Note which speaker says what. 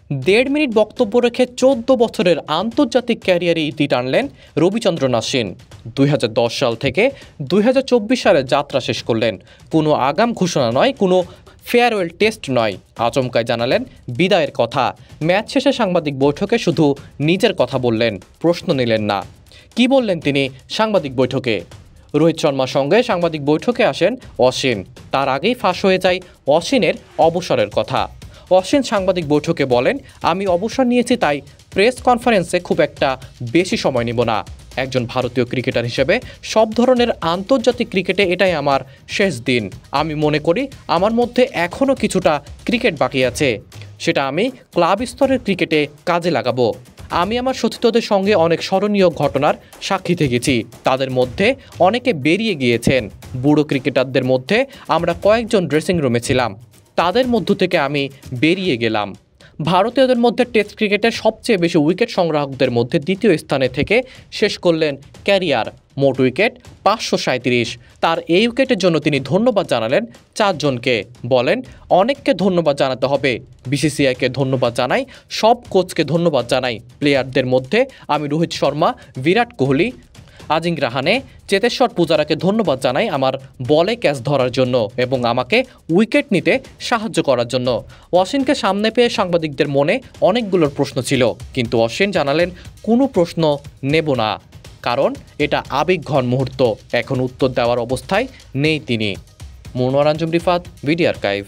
Speaker 1: দেড় মিনিট বক্তব্য রেখে ১৪ বছরের আন্তর্জাতিক ক্যারিয়ারে ইতি টানলেন রবিচন্দ্রন অশ্বিন। ২০১০ সাল থেকে ২০২৪ সালে যাত্রা শেষ করলেন। কোনো আগাম ঘোষণা নয়, কোনো ফেয়ারওয়েল টেস্ট নয়, আচমকায় জানালেন বিদায়ের কথা। ম্যাচ শেষে সাংবাদিক বৈঠকে শুধু নিজের কথা বললেন, প্রশ্ন নিলেন না। কি বললেন তিনি সাংবাদিক বৈঠকে? রোহিত শর্মার সঙ্গে সাংবাদিক বৈঠকে আসেন অশ্বিন। তার আগেই ফাঁস হয়ে যায় অশ্বিনের অবসরের কথা। অশ্বিন সাংবাদিক বৈঠকে বলেন, আমি অবসর নিয়েছি, তাই প্রেস কনফারেন্সে খুব একটা বেশি সময় নিব না। একজন ভারতীয় ক্রিকেটার হিসেবে সব ধরনের আন্তর্জাতিক ক্রিকেটে এটাই আমার শেষ দিন। আমি মনে করি আমার মধ্যে এখনও কিছুটা ক্রিকেট বাকি আছে, সেটা আমি ক্লাব স্তরের ক্রিকেটে কাজে লাগাবো। আমি আমার সতীর্থদের সঙ্গে অনেক স্মরণীয় ঘটনার সাক্ষী থেকেছি। তাদের মধ্যে অনেকে বেরিয়ে গিয়েছেন। বুড়ো ক্রিকেটারদের মধ্যে আমরা কয়েকজন ড্রেসিং রুমে ছিলাম, তাদের মধ্য থেকে আমি বেরিয়ে গেলাম। ভারতীয়দের মধ্যে টেস্ট ক্রিকেটের সবচেয়ে বেশি উইকেট সংগ্রাহকদের মধ্যে দ্বিতীয় স্থানে থেকে শেষ করলেন ক্যারিয়ার। মোট উইকেট ৫৩৭। তার এই উইকেটের জন্য তিনি ধন্যবাদ জানালেন ৪ জনকে। বলেন, অনেককে ধন্যবাদ জানাতে হবে, বিসিসিআইকে ধন্যবাদ জানাই, সব কোচকে ধন্যবাদ জানাই। প্লেয়ারদের মধ্যে আমি রোহিত শর্মা, বিরাট কোহলি, আজিঙ্ক রাহানে, চেতেশ্বর পূজারাকে ধন্যবাদ জানাই আমার বলে ক্যাচ ধরার জন্য এবং আমাকে উইকেট নিতে সাহায্য করার জন্য। অশ্বিনকে সামনে পেয়ে সাংবাদিকদের মনে অনেকগুলোর প্রশ্ন ছিল, কিন্তু অশ্বিন জানালেন কোনো প্রশ্ন নেব না, কারণ এটা আবেগঘন মুহূর্ত। এখন উত্তর দেওয়ার অবস্থায় নেই তিনি। Monowar Anjum Rifat, video archive.